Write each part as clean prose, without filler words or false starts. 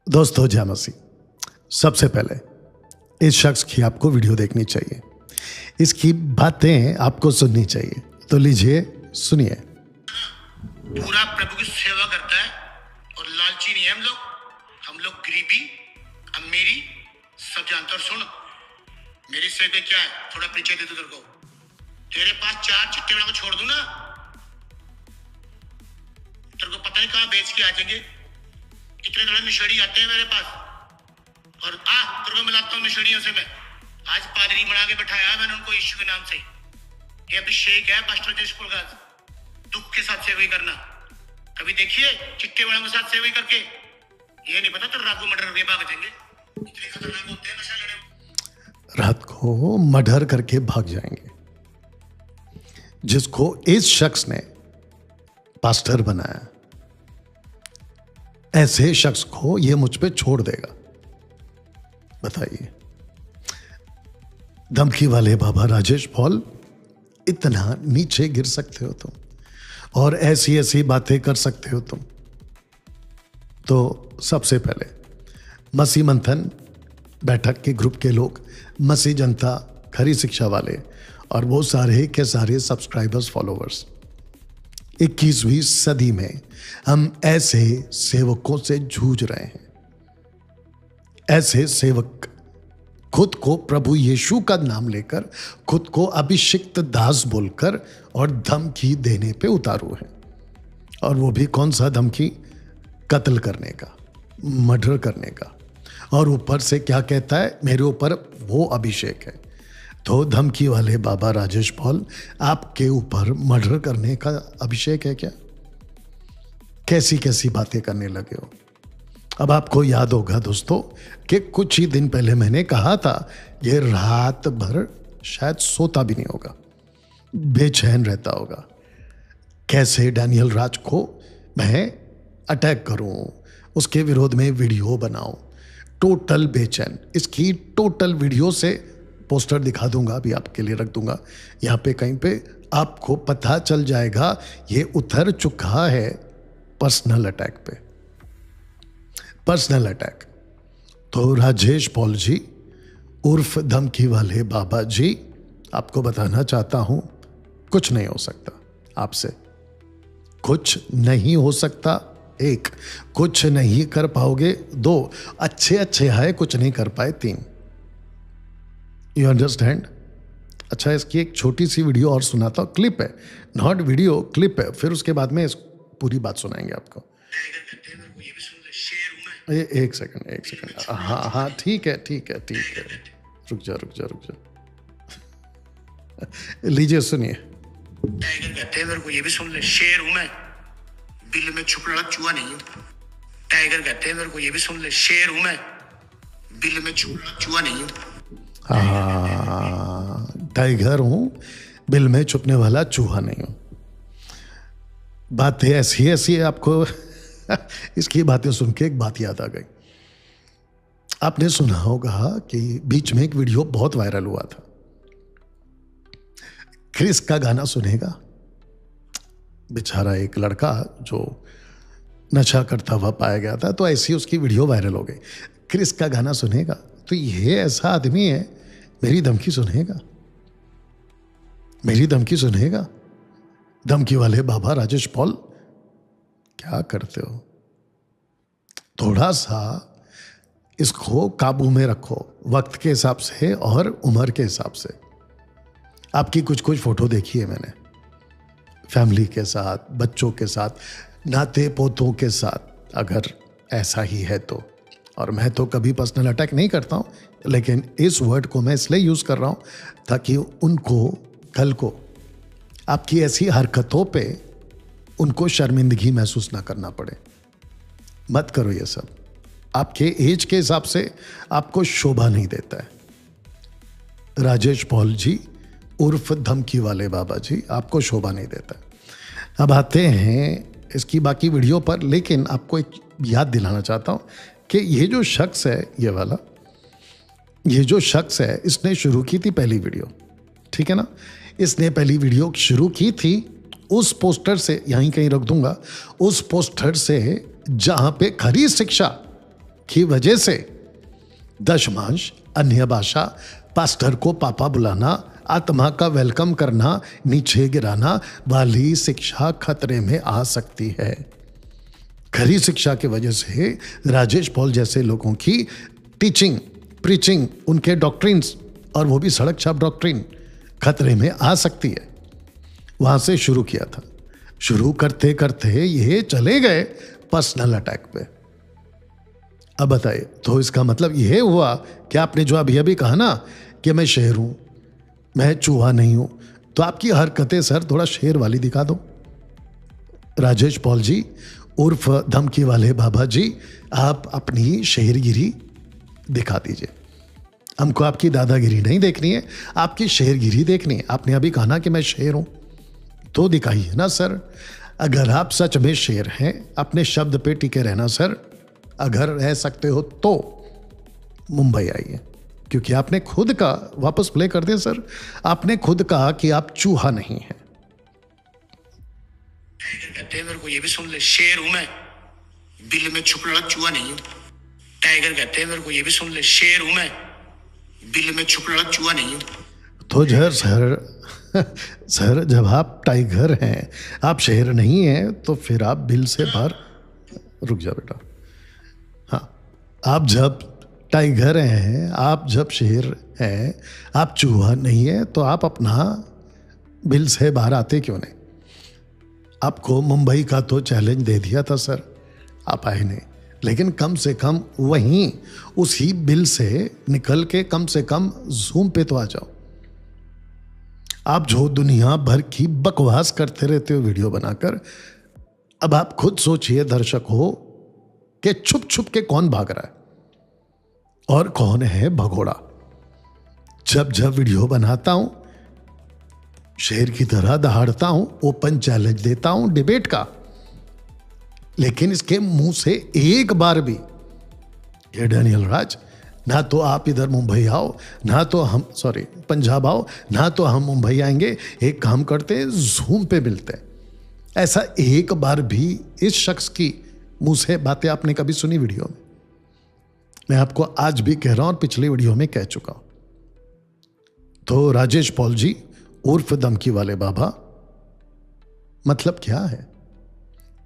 दोस्तों जय मसीह। सबसे पहले इस शख्स की आपको वीडियो देखनी चाहिए, इसकी बातें आपको सुननी चाहिए। तो लीजिए सुनिए। पूरा प्रभु की सेवा करता है और लालची नहीं है हम लोग गरीबी अमीरी सब जानते। और सुन, मेरी सेवा क्या है, थोड़ा परिचय दे दो तेरे को। तेरे पास 4 चिट्टे वालों को छोड़ दूं ना, तेरे को पता नहीं कहां बेच के आ जाएंगे। इतने बड़े नशेड़ी आते हैं मेरे पास और तेरे को मिलाता हूँ नशेड़ियों से। मैं आज पादरी बना के बैठाया है मैंने उनको यीशु के नाम से। ये अभिषेक है पास्टर जी स्कूल का, दुख के साथ सेवा करना। कभी देखिए चिट्टे वालों के साथ सेवा करके, ये नहीं पता तो रात को मर्डर करके भाग जाएंगे। इतने खतरनाक होते हैं नशा लेने। रात को मर्डर करके भाग जाएंगे। जिसको इस शख्स ने पास्टर बनाया, ऐसे शख्स को ये मुझ पे छोड़ देगा? बताइए। धमकी वाले बाबा राजेश पॉल, इतना नीचे गिर सकते हो तुम और ऐसी ऐसी बातें कर सकते हो तुम? तो सबसे पहले मसीह मंथन बैठक के ग्रुप के लोग, मसीह जनता, खरी शिक्षा वाले और वो सारे के सारे सब्सक्राइबर्स, फॉलोवर्स, 21वीं सदी में हम ऐसे सेवकों से जूझ रहे हैं। ऐसे सेवक खुद को प्रभु यीशु का नाम लेकर, खुद को अभिषिक्त दास बोलकर और धमकी देने पे उतारू हैं। और वो भी कौन सा धमकी? कत्ल करने का, मर्डर करने का। और ऊपर से क्या कहता है? मेरे ऊपर वो अभिषेक है। तो धमकी वाले बाबा राजेश पॉल, आपके ऊपर मर्डर करने का अभिषेक है क्या? कैसी कैसी बातें करने लगे हो। अब आपको याद होगा दोस्तों कि कुछ ही दिन पहले मैंने कहा था ये रात भर शायद सोता भी नहीं होगा, बेचैन रहता होगा। कैसे डैनियल राज को मैं अटैक करूं, उसके विरोध में वीडियो बनाऊं, टोटल बेचैन। इसकी टोटल वीडियो से पोस्टर दिखा दूंगा, अभी आपके लिए रख दूंगा यहाँ पे कहीं पे। आपको पता चल जाएगा ये उतर चुका है पर्सनल अटैक पे, पर्सनल अटैक। तो राजेश पॉल जी उर्फ धमकी वाले बाबा जी, आपको बताना चाहता हूं कुछ नहीं हो सकता आपसे, कुछ नहीं हो सकता। 1, कुछ नहीं कर पाओगे। 2, अच्छे अच्छे है कुछ नहीं कर पाए। 3, यू अंडरस्टैंड? अच्छा, इसकी एक छोटी सी वीडियो और सुनाता हूं, क्लिप है, नॉट वीडियो, क्लिप है। फिर उसके बाद में पूरी बात सुनाएंगे आपको। एक सेकंड। हाँ ठीक है। रुक जा। लीजिए सुनिए। टाइगर कहते हैं मेरे को, ये भी सुन ले। शेर हूं मैं, बिल में छुपने वाला चूहा नहीं हूं। टाइगर कहते हैं मेरे को, ये भी सुन ले। शेर हूं मैं, बिल में छुपने वाला चूहा नहीं हूं। हाँ, टाइगर हूं, बिल में छुपने वाला चूहा नहीं हूं। बातें ऐसी है आपको इसकी बातें सुन के एक बात याद आ गई। आपने सुना होगा कि बीच में एक वीडियो बहुत वायरल हुआ था। क्रिस का गाना सुनेगा? बेचारा एक लड़का जो नशा करता हुआ पाया गया था, तो ऐसी उसकी वीडियो वायरल हो गई। क्रिस का गाना सुनेगा? तो ये ऐसा आदमी है, मेरी धमकी सुनेगा? मेरी धमकी सुनेगा? धमकी वाले बाबा राजेश पॉल, क्या करते हो? थोड़ा सा इसको काबू में रखो, वक्त के हिसाब से और उम्र के हिसाब से। आपकी कुछ फोटो देखी है मैंने, फैमिली के साथ, बच्चों के साथ, नाते पोतों के साथ, अगर ऐसा ही है तो। और मैं तो कभी पर्सनल अटैक नहीं करता हूं, लेकिन इस वर्ड को मैं इसलिए यूज कर रहा हूं ताकि उनको कल को आपकी ऐसी हरकतों पे उनको शर्मिंदगी महसूस ना करना पड़े। मत करो ये सब, आपके एज के हिसाब से आपको शोभा नहीं देता है। राजेश पॉल जी उर्फ धमकी वाले बाबा जी, आपको शोभा नहीं देता है। अब आते हैं इसकी बाकी वीडियो पर, लेकिन आपको एक याद दिलाना चाहता हूं कि ये जो शख्स है, ये वाला, ये जो शख्स है, इसने शुरू की थी पहली वीडियो, ठीक है ना? इसने पहली वीडियो शुरू की थी उस पोस्टर से, यहीं कहीं रख दूंगा, उस पोस्टर से जहां पे खरी शिक्षा की वजह से दशमांश, अन्य भाषा, पास्टर को पापा बुलाना, आत्मा का वेलकम करना, नीचे गिराना वाली शिक्षा खतरे में आ सकती है। खरी शिक्षा की वजह से राजेश पॉल जैसे लोगों की टीचिंग, प्रीचिंग, उनके डॉक्ट्रिन्स, और वो भी सड़क छाप डॉक्ट्रिन खतरे में आ सकती है। वहां से शुरू किया था। शुरू करते करते ये चले गए पर्सनल अटैक पे। अब बताइए, तो इसका मतलब यह हुआ कि आपने जो अभी अभी कहा ना कि मैं शेर हूं, मैं चूहा नहीं हूं, तो आपकी हरकतें सर थोड़ा शेर वाली दिखा दो। राजेश पॉल जी उर्फ धमकी वाले बाबा जी, आप अपनी शेरगिरी दिखा दीजिए। हमको आपकी दादागिरी नहीं देखनी है, आपकी शेरगिरी देखनी है। आपने अभी कहा ना कि मैं शेर हूं, तो दिखाइए ना सर। अगर आप सच में शेर हैं, अपने शब्द पे टिके रहना सर। अगर रह सकते हो तो मुंबई आइए, क्योंकि आपने खुद का, वापस प्ले कर दे सर, आपने खुद कहा कि आप चूहा नहीं हैं। टाइगर कहते हैं मेरे को ये भी सुन ले, शेर हूं मैं, बिल में छुपने वाला चूहा नहीं हूं। टाइगर कहते हैं मेरे को ये भी सुन ले, शेर हूं मैं, बिल में छुपने वाला चूहा नहीं हूं। तो सर जब आप टाइगर हैं, आप शेर नहीं हैं, तो फिर आप बिल से बाहर। रुक जा बेटा। हाँ, आप जब टाइगर हैं, आप जब शेर हैं, आप चूहा नहीं है, तो आप अपना बिल से बाहर आते क्यों नहीं? आपको मुंबई का तो चैलेंज दे दिया था सर, आप आए नहीं। लेकिन कम से कम वहीं उसी बिल से निकल के कम से कम जूम पे तो आ जाओ। आप जो दुनिया भर की बकवास करते रहते हो वीडियो बनाकर, अब आप खुद सोचिए दर्शक हो कि छुप छुप के कौन भाग रहा है और कौन है भगोड़ा। जब जब वीडियो बनाता हूं, शेर की तरह दहाड़ता हूं, ओपन चैलेंज देता हूं डिबेट का, लेकिन इसके मुंह से एक बार भी ये डैनियल राज, ना तो आप इधर मुंबई आओ, ना तो हम पंजाब आओ, ना तो हम मुंबई आएंगे, एक काम करते हैं जूम पे मिलते हैं। ऐसा एक बार भी इस शख्स की मुंह से बातें आपने कभी सुनी वीडियो में? मैं आपको आज भी कह रहा हूं और पिछली वीडियो में कह चुका हूं। तो राजेश पॉल जी उर्फ धमकी वाले बाबा, मतलब क्या है?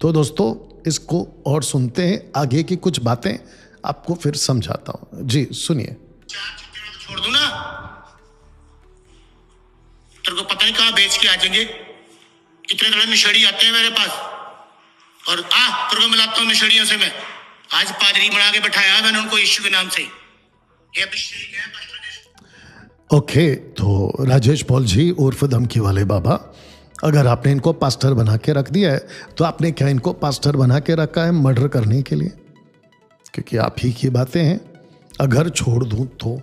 तो दोस्तों इसको और सुनते हैं, आगे की कुछ बातें आपको फिर समझाता हूं। जी सुनिए। छोड़ दूं ना, तेरे को पता नहीं कहां बेच के आ जाएंगे। इतने बड़े नशेड़ी आते हैं मेरे पास, और तेरे को मिलाता हूं नशेड़ियों से मैं। आज पादरी बना के बैठाया मैंने उनको यीशु के नाम से। ये अभिषेक है पास्टर। ओके, तो राजेश पॉल जी उर्फ धमकी वाले बाबा, अगर आपने इनको पास्टर बना के रख दिया है, तो आपने क्या इनको पास्टर बना के रखा है मर्डर करने के लिए? क्योंकि आप ही की बातें हैं। अगर छोड़ दूं तो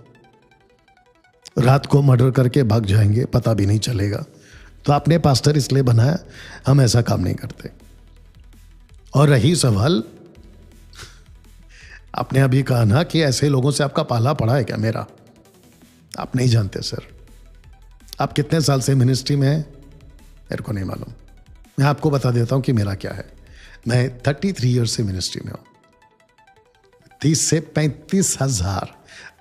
रात को मर्डर करके भाग जाएंगे, पता भी नहीं चलेगा। तो आपने पास्टर इसलिए बनाया, हम ऐसा काम नहीं करते। और रही सवाल, आपने अभी कहा ना कि ऐसे लोगों से आपका पाला पड़ा है क्या? मेरा आप नहीं जानते सर। आप कितने साल से मिनिस्ट्री में हैं मेरे को नहीं मालूम। मैं आपको बता देता हूं कि मेरा क्या है। मैं 33 ईयर से मिनिस्ट्री में हूं। 30 से 35 हजार,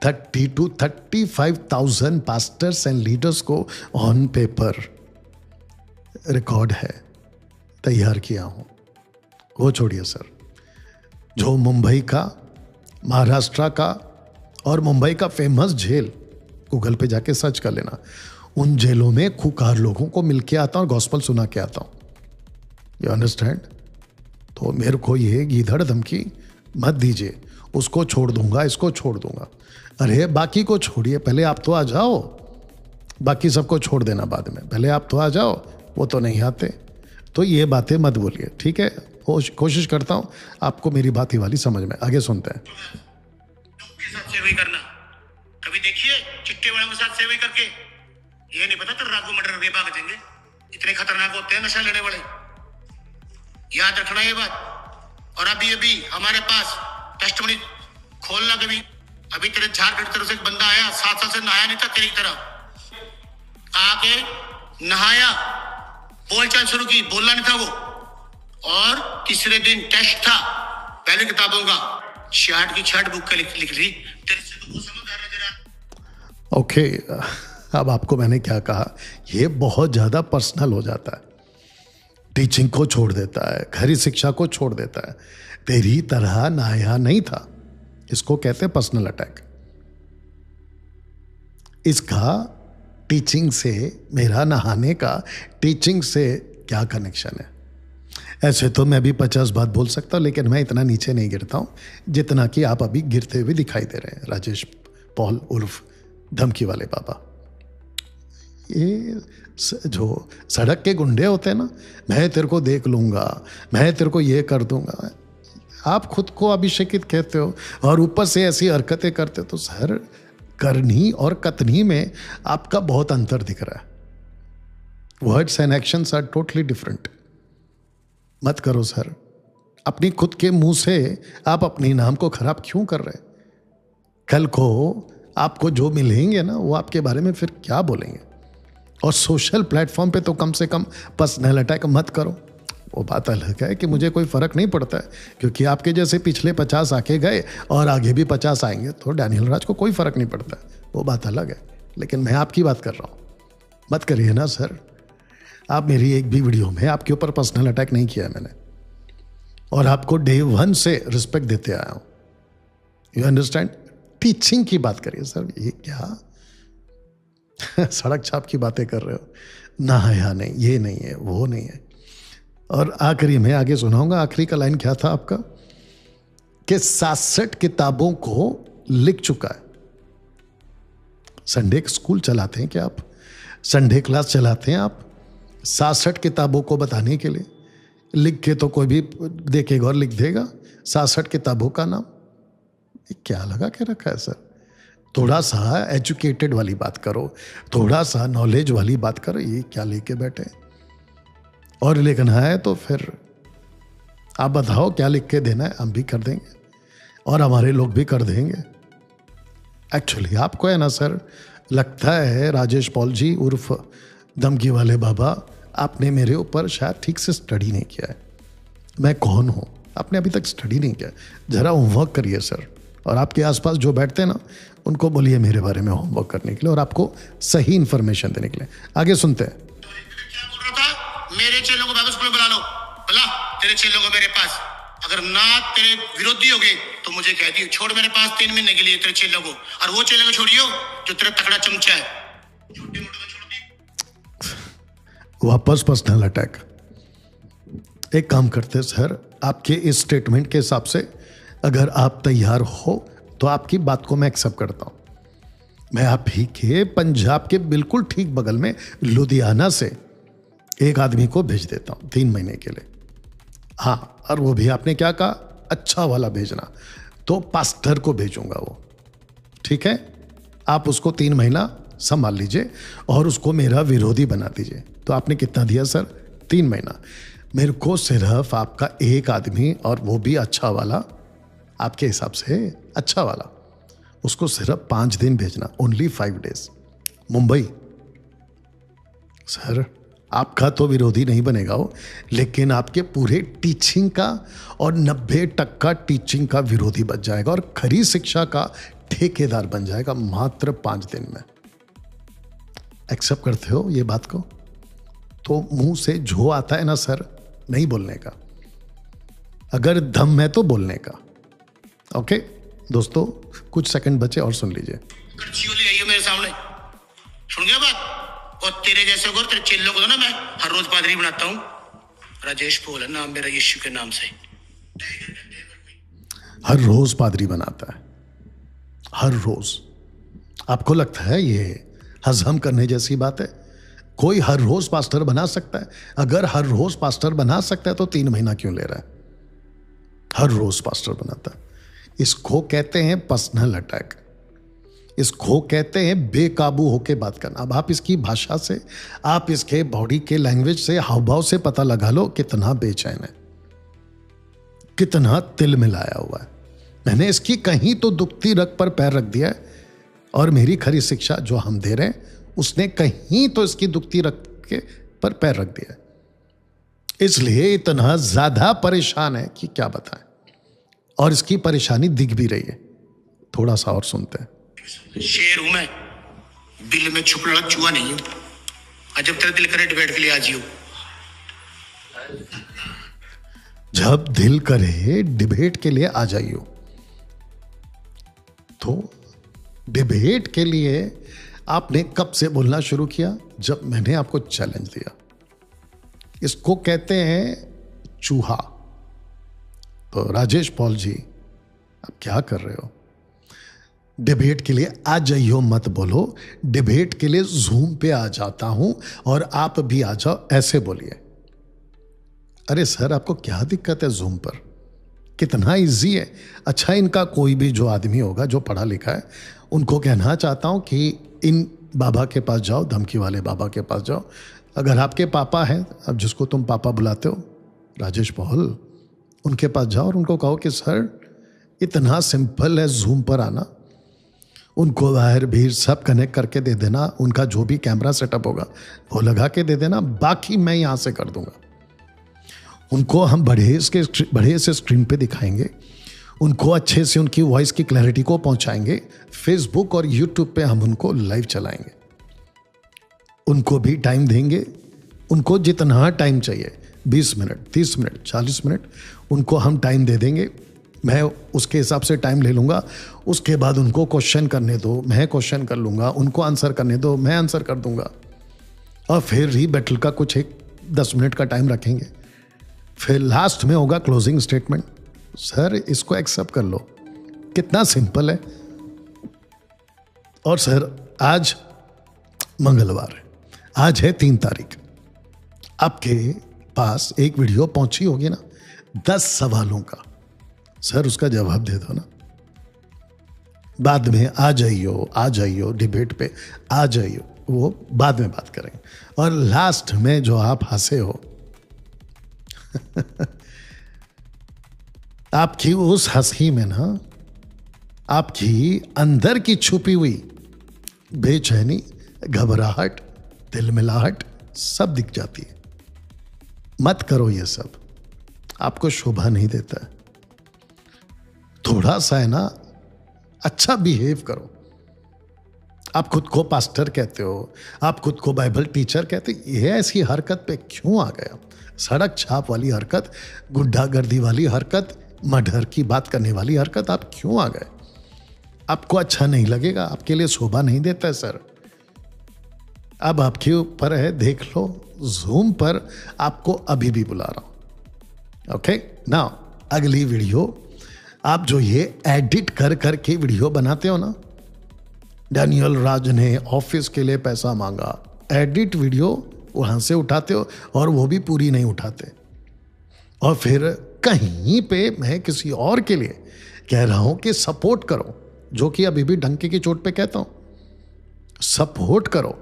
30 to 35,000 पास्टर्स एंड लीडर्स को ऑन पेपर रिकॉर्ड है, तैयार किया हूं। वो छोड़िए सर, जो मुंबई का, महाराष्ट्र का और मुंबई का फेमस जेल, गूगल पे जाके सर्च कर लेना, उन जेलों में खूंखार लोगों को मिलके आता हूं, गॉस्पल सुना के आता हूं। You understand? तो मेरे को ये गीधड़ धमकी मत दीजिए, उसको छोड़ दूंगा, इसको छोड़ दूंगा। अरे बाकी को छोड़िए, पहले आप तो आ जाओ। बाकी सबको छोड़ देना बाद में, पहले आप तो आ जाओ। वो तो नहीं आते, तो ये बातें मत बोलिए, ठीक है? कोशिश करता हूं आपको मेरी बात ही वाली समझ में। आगे सुनते हैं। के साथ सेवा करना, कभी देखिए चिट्टे वालों के साथ सेवा करके, ये नहीं पता तो रागू मर्डर करके भाग जाएंगे। इतने खतरनाक होते हैं नशा लेने वाले, याद रखना ये बात। और अभी हमारे पास टेस्टमनी खोलना कभी। अभी तेरे झारखंड तरफ से एक बंदा आया, 7 साल से नहाया नहीं था तेरी तरह, आके नहाया, बोलचाल शुरू की, बोलना नहीं था वो। और तीसरे दिन टेस्ट था पहले किताबों का, शार्ट की छाट बुक का लिख ली तेरे से तो वो समझदार है जरा। ओके, अब आपको मैंने क्या कहा, ये बहुत ज़्यादा पर्सनल हो जाता है, टीचिंग को छोड़ देता है, घरी शिक्षा को छोड़ देता है। तेरी तरह नाया नहीं था, इसको कहते हैं पर्सनल अटैक। इसका टीचिंग से, मेरा नहाने का टीचिंग से क्या कनेक्शन है? ऐसे तो मैं भी 50 बात बोल सकता हूं, लेकिन मैं इतना नीचे नहीं गिरता हूं जितना कि आप अभी गिरते हुए दिखाई दे रहे हैं, राजेश पॉल उर्फ धमकी वाले बाबा। ये जो सड़क के गुंडे होते हैं ना, मैं तेरे को देख लूंगा, मैं तेरे को ये कर दूंगा, आप खुद को अभिषेकित कहते हो और ऊपर से ऐसी हरकतें करते हो। तो सर, करनी और कतनी में आपका बहुत अंतर दिख रहा है। Words and actions are totally different. मत करो सर, अपनी खुद के मुंह से आप अपने नाम को खराब क्यों कर रहे हैं? कल को आपको जो मिलेंगे ना, वो आपके बारे में फिर क्या बोलेंगे? और सोशल प्लेटफॉर्म पे तो कम से कम पर्सनल अटैक मत करो। वो बात अलग है कि मुझे कोई फर्क नहीं पड़ता है, क्योंकि आपके जैसे पिछले 50 आके गए और आगे भी 50 आएंगे, तो डैनियल राज को कोई फर्क नहीं पड़ता है, वो बात अलग है। लेकिन मैं आपकी बात कर रहा हूं, मत करिए ना सर। आप मेरी एक भी वीडियो में आपके ऊपर पर्सनल अटैक नहीं किया है मैंने, और आपको डे 1 से रिस्पेक्ट देते आया हूं। You understand? टीचिंग की बात करिए सर, ये क्या सड़क छाप की बातें कर रहे हो? ना है या नहीं, ये नहीं है, वो नहीं है। और आखिरी में आगे सुनाऊंगा, आखिरी का लाइन क्या था आपका, कि 67 किताबों को लिख चुका है। संडे स्कूल चलाते हैं क्या आप? संडे क्लास चलाते हैं आप? 67 किताबों को बताने के लिए लिख के तो कोई भी देखेगा और लिख देगा 67 किताबों का नाम। ये क्या लगा के रखा है सर? थोड़ा सा एजुकेटेड वाली बात करो, थोड़ा सा नॉलेज वाली बात करो। ये क्या लेके बैठे? और लिखना है तो फिर आप बताओ क्या लिख के देना है, हम भी कर देंगे और हमारे लोग भी कर देंगे। एक्चुअली आपको है ना सर, लगता है राजेश पॉल जी उर्फ धमकी वाले बाबा, आपने मेरे ऊपर शायद ठीक से स्टडी नहीं किया है। मैं कौन हूँ आपने अभी तक स्टडी नहीं किया। जरा होमवर्क करिए सर, और आपके आसपास जो बैठते हैं ना, उनको बोलिए मेरे बारे में होमवर्क करने के लिए और आपको सही इंफॉर्मेशन देने के लिए। आगे सुनते हैं। क्या बोल रहा था? मेरे चेलों को बाबू स्कूल में बुला लो, बुला तेरे चेलों को मेरे पास। अगर ना तेरे विरोधी हो गए तो मुझे कह दियो, छोड़ मेरे पास 3 महीने के लिए तेरे चेलों को, और वो चेलों को छोड़ियो जो तेरा तगड़ा चमचा है। छोटे मोटे को छोड़ दी। वापस पर्सनल अटैक। एक काम करते सर, आपके इस स्टेटमेंट के हिसाब से अगर आप तैयार हो तो आपकी बात को मैं एक्सेप्ट करता हूं। मैं आप ही के पंजाब के बिल्कुल ठीक बगल में लुधियाना से एक आदमी को भेज देता हूं 3 महीने के लिए। हाँ, और वो भी आपने क्या कहा, अच्छा वाला भेजना, तो पास्टर को भेजूंगा वो, ठीक है? आप उसको 3 महीना संभाल लीजिए और उसको मेरा विरोधी बना दीजिए। तो आपने कितना दिया सर? 3 महीना। मेरे को सिर्फ आपका एक आदमी, और वो भी अच्छा वाला, आपके हिसाब से अच्छा वाला, उसको सिर्फ 5 दिन भेजना, ओनली 5 डेज, मुंबई। सर, आपका तो विरोधी नहीं बनेगा वो, लेकिन आपके पूरे टीचिंग का और 90% टीचिंग का विरोधी बच जाएगा और खरी शिक्षा का ठेकेदार बन जाएगा मात्र 5 दिन में। एक्सेप्ट करते हो ये बात को? तो मुंह से जो आता है ना सर, नहीं बोलने का, अगर दम है तो बोलने का। ओके दोस्तों, कुछ सेकंड बचे और सुन लीजिए। कर्ची ले आइयो मेरे सामने, सुन गया बात? और तेरे जैसे को, तेरे चेलों को ना मैं हर रोज पादरी बनाता हूँ। राजेश पॉल है नाम मेरा, यीशु के नाम से। हर रोज पादरी बनाता है, हर रोज। आपको लगता है ये हजम करने जैसी बात है? कोई हर रोज पास्टर बना सकता है? अगर हर रोज पास्टर बना सकता है तो 3 महीना क्यों ले रहा है? हर रोज पास्टर बनाता है। इसको कहते हैं पर्सनल अटैक, इसको कहते हैं बेकाबू होके बात करना। अब आप इसकी भाषा से, आप इसके बॉडी के लैंग्वेज से, हाव भाव से पता लगा लो कितना बेचैन है, कितना तिल मिलाया हुआ है। मैंने इसकी कहीं तो दुखती रग पर पैर रख दिया है, और मेरी खरी शिक्षा जो हम दे रहे हैं उसने कहीं तो इसकी दुखती रग के पर पैर रख दिया है। इसलिए इतना ज्यादा परेशान है कि क्या बताएं। और इसकी परेशानी दिख भी रही है। थोड़ा सा और सुनते हैं। शेर हूं मैं, बिल में छुपने वाला चूहा नहीं हूं। आज जब तेरा दिल करे डिबेट के लिए आ जियो। जब दिल करे डिबेट के लिए आ जाइयो। तो डिबेट के लिए आपने कब से बोलना शुरू किया? जब मैंने आपको चैलेंज दिया। इसको कहते हैं चूहा। तो राजेश पॉल जी, आप क्या कर रहे हो? डिबेट के लिए आ जाइयो मत बोलो, डिबेट के लिए जूम पे आ जाता हूं और आप भी आ जाओ, ऐसे बोलिए। अरे सर, आपको क्या दिक्कत है जूम पर? कितना इजी है। अच्छा, इनका कोई भी जो आदमी होगा जो पढ़ा लिखा है, उनको कहना चाहता हूं कि इन बाबा के पास जाओ, धमकी वाले बाबा के पास जाओ। अगर आपके पापा हैं, अब जिसको तुम पापा बुलाते हो, राजेश पॉल, उनके पास जाओ और उनको कहो कि सर इतना सिंपल है जूम पर आना। उनको वायर भीड़ सब कनेक्ट करके दे देना, उनका जो भी कैमरा सेटअप होगा वो लगा के दे देना, बाकी मैं यहाँ से कर दूंगा। उनको हम बड़े से स्क्रीन पे दिखाएंगे, उनको अच्छे से उनकी वॉइस की क्लैरिटी को पहुंचाएंगे। फेसबुक और यूट्यूब पे हम उनको लाइव चलाएंगे। उनको भी टाइम देंगे, उनको जितना टाइम चाहिए, 20 मिनट, 30 मिनट, 40 मिनट, उनको हम टाइम दे देंगे। मैं उसके हिसाब से टाइम ले लूँगा। उसके बाद उनको क्वेश्चन करने दो, मैं क्वेश्चन कर लूँगा। उनको आंसर करने दो, मैं आंसर कर दूँगा। और फिर रीबैटल का कुछ एक 10 मिनट का टाइम रखेंगे। फिर लास्ट में होगा क्लोजिंग स्टेटमेंट। सर इसको एक्सेप्ट कर लो। कितना सिंपल है। और सर आज मंगलवार है, आज है 3 तारीख। आपके पास एक वीडियो पहुंची होगी ना 10 सवालों का। सर उसका जवाब दे दो ना। बाद में आ जाइयो डिबेट पे आ जाइयो, वो बाद में बात करेंगे। और लास्ट में जो आप हंसे हो आपकी उस हंसी में ना आपकी अंदर की छुपी हुई बेचैनी, घबराहट, तिलमिलाहट सब दिख जाती है। मत करो ये सब, आपको शोभा नहीं देता है। थोड़ा सा है ना अच्छा बिहेव करो। आप खुद को पास्टर कहते हो, आप खुद को बाइबल टीचर कहते हो, ये ऐसी हरकत पे क्यों आ गया? सड़क छाप वाली हरकत, गुंडागर्दी वाली हरकत, मर्डर की बात करने वाली हरकत, आप क्यों आ गए? आपको अच्छा नहीं लगेगा, आपके लिए शोभा नहीं देता है सर। अब आपके ऊपर है, देख लो। जूम पर आपको अभी भी बुला रहा हूं। ओके ना, अगली वीडियो आप जो ये एडिट कर करके वीडियो बनाते हो ना, डैनियल राज ने ऑफिस के लिए पैसा मांगा, एडिट वीडियो वहां से उठाते हो और वो भी पूरी नहीं उठाते। और फिर कहीं पे मैं किसी और के लिए कह रहा हूं कि सपोर्ट करो, जो कि अभी भी डंके की चोट पे कहता हूं, सपोर्ट करो।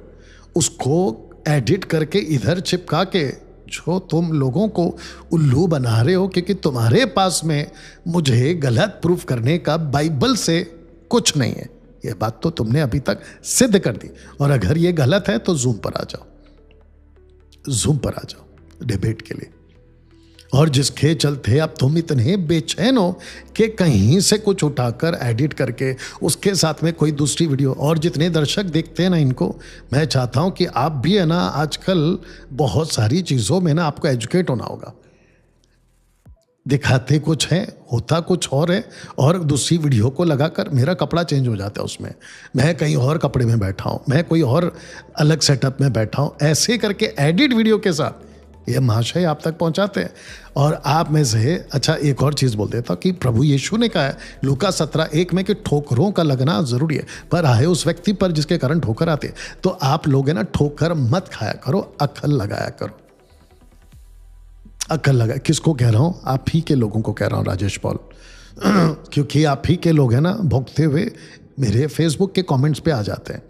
उसको एडिट करके इधर चिपका के जो तुम लोगों को उल्लू बना रहे हो, क्योंकि तुम्हारे पास में मुझे गलत प्रूफ करने का बाइबल से कुछ नहीं है। ये बात तो तुमने अभी तक सिद्ध कर दी। और अगर ये गलत है तो जूम पर आ जाओ, जूम पर आ जाओ डिबेट के लिए। और जिसके चलते अब तुम इतने बेचैन हो कि कहीं से कुछ उठाकर एडिट करके उसके साथ में कोई दूसरी वीडियो, और जितने दर्शक देखते हैं ना इनको, मैं चाहता हूं कि आप भी है ना आजकल बहुत सारी चीज़ों में ना आपको एजुकेट होना होगा। दिखाते कुछ है, होता कुछ और है, और दूसरी वीडियो को लगाकर मेरा कपड़ा चेंज हो जाता है उसमें, मैं कहीं और कपड़े में बैठा हूँ, मैं कोई और अलग सेटअप में बैठा हूँ, ऐसे करके एडिट वीडियो के साथ ये महाशय आप तक पहुंचाते हैं। और आप में से अच्छा एक और चीज़ बोल देता कि प्रभु यीशु ने कहा है लूका 17:1 में कि ठोकरों का लगना जरूरी है, पर आए उस व्यक्ति पर जिसके कारण ठोकर आते हैं। तो आप लोग है ना ठोकर मत खाया करो, अक्ल लगाया करो। अक्ल लगा, किसको कह रहा हूं? आप ही के लोगों को कह रहा हूं राजेश पॉल, क्योंकि आप ही के लोग हैं ना भोगते हुए मेरे फेसबुक के कमेंट्स पे आ जाते हैं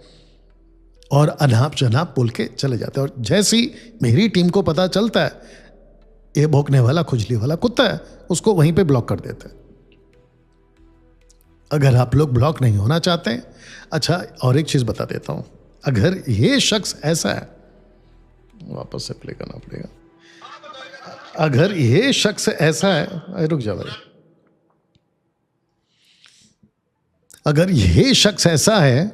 और अनाप शनाप बोल के चले जाते हैं। और जैसी मेरी टीम को पता चलता है ये भौंकने वाला खुजली वाला कुत्ता है, उसको वहीं पे ब्लॉक कर देते हैं। अगर आप लोग ब्लॉक नहीं होना चाहते हैं, अच्छा और एक चीज बता देता हूं, अगर ये शख्स ऐसा है, वापस से प्ले करना पड़ेगा, अगर ये शख्स ऐसा है, रुक जा भाई, अगर ये शख्स ऐसा है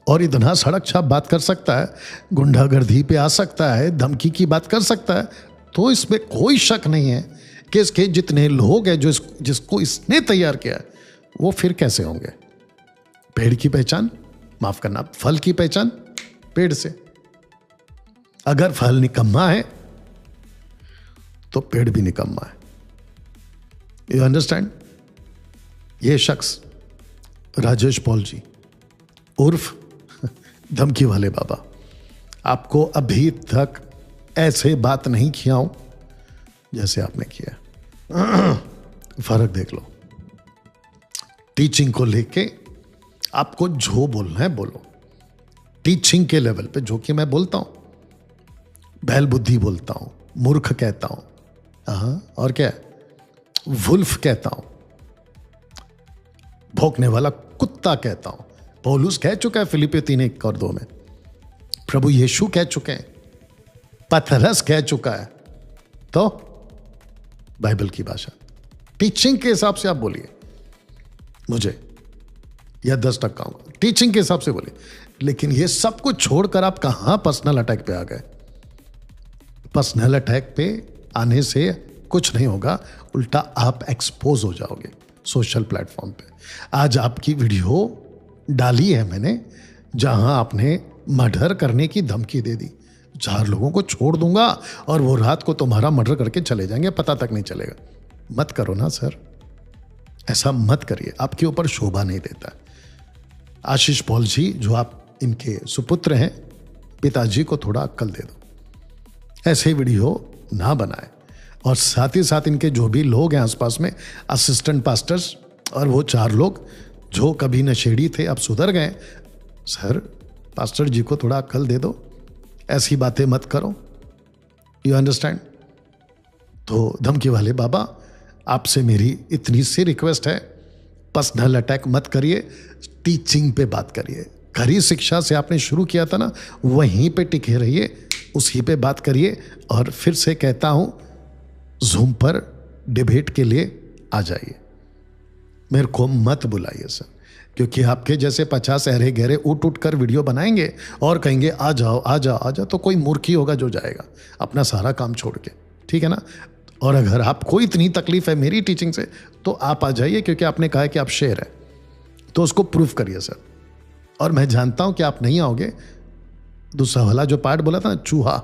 और इतना सड़क छाप बात कर सकता है, गुंडागर्दी पे आ सकता है, धमकी की बात कर सकता है, तो इसमें कोई शक नहीं है कि इसके जितने लोग हैं जिसको इसने तैयार किया है वो फिर कैसे होंगे। पेड़ की पहचान, माफ करना, फल की पहचान पेड़ से। अगर फल निकम्मा है तो पेड़ भी निकम्मा है। You understand? ये शख्स राजेश पॉल जी उर्फ धमकी वाले बाबा, आपको अभी तक ऐसे बात नहीं किया हूं जैसे आपने किया। फर्क देख लो। टीचिंग को लेके आपको जो बोलना है बोलो। टीचिंग के लेवल पे जो कि मैं बोलता हूं, बैल बुद्धि बोलता हूं, मूर्ख कहता हूं, और क्या, वुल्फ कहता हूं, भौंकने वाला कुत्ता कहता हूं। पौलुस कह चुका है फिलिपियों 3:1-2 में, प्रभु यीशु कह चुके हैं, पतरस कह चुका है। तो बाइबल की भाषा, टीचिंग के हिसाब से आप बोलिए मुझे, या 10 तक कहूंगा, टीचिंग के हिसाब से बोलिए। लेकिन ये सब कुछ छोड़कर आप कहां पर्सनल अटैक पे आ गए। पर्सनल अटैक पे आने से कुछ नहीं होगा, उल्टा आप एक्सपोज हो जाओगे सोशल प्लेटफॉर्म पे। आज आपकी वीडियो डाली है मैंने जहां आपने मर्डर करने की धमकी दे दी, 4 लोगों को छोड़ दूंगा और वो रात को तुम्हारा मर्डर करके चले जाएंगे, पता तक नहीं चलेगा। मत करो ना सर, ऐसा मत करिए, आपके ऊपर शोभा नहीं देता। आशीष पॉल जी जो आप इनके सुपुत्र हैं, पिताजी को थोड़ा अक्ल दे दो, ऐसे वीडियो ना बनाए। और साथ ही साथ इनके जो भी लोग हैं आसपास में, असिस्टेंट पास्टर्स और वो 4 लोग जो कभी नशेड़ी थे अब सुधर गए, सर पास्टर जी को थोड़ा अक्ल दे दो, ऐसी बातें मत करो। You understand? तो धमकी वाले बाबा, आपसे मेरी इतनी सी रिक्वेस्ट है, पर्सनल अटैक मत करिए, टीचिंग पे बात करिए। खरी शिक्षा से आपने शुरू किया था ना, वहीं पे टिके रहिए, उसी पे बात करिए। और फिर से कहता हूं, जूम पर डिबेट के लिए आ जाइए, मेरे को मत बुलाइए सर, क्योंकि आपके जैसे 50 अहरे गहरे उठ कर वीडियो बनाएंगे और कहेंगे आ जाओ आ जाओ आ जाओ, तो कोई मूर्ख ही होगा जो जाएगा अपना सारा काम छोड़ के, ठीक है ना। और अगर आपको इतनी तकलीफ है मेरी टीचिंग से, तो आप आ जाइए, क्योंकि आपने कहा है कि आप शेर है, तो उसको प्रूफ करिए सर। और मैं जानता हूं कि आप नहीं आओगे। दूसरा वाला जो पार्ट बोला था ना, चूहा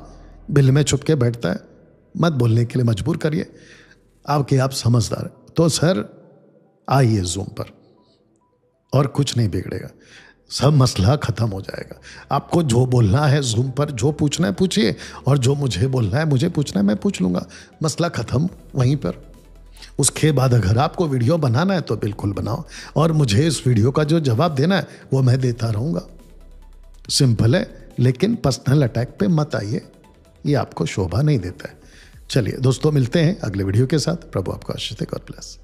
बिल में छुप के बैठता है, मत बोलने के लिए मजबूर करिए, आपके आप समझदार। तो सर आइए जूम पर, और कुछ नहीं बिगड़ेगा, सब मसला खत्म हो जाएगा। आपको जो बोलना है जूम पर, जो पूछना है पूछिए, और जो मुझे बोलना है, मुझे पूछना है, मैं पूछ लूंगा, मसला खत्म वहीं पर। उसके बाद अगर आपको वीडियो बनाना है तो बिल्कुल बनाओ, और मुझे इस वीडियो का जो जवाब देना है वो मैं देता रहूंगा। सिंपल है, लेकिन पर्सनल अटैक पे मत आइए, ये आपको शोभा नहीं देता है। चलिए दोस्तों, मिलते हैं अगले वीडियो के साथ। प्रभु आपको आशीष दे। God bless.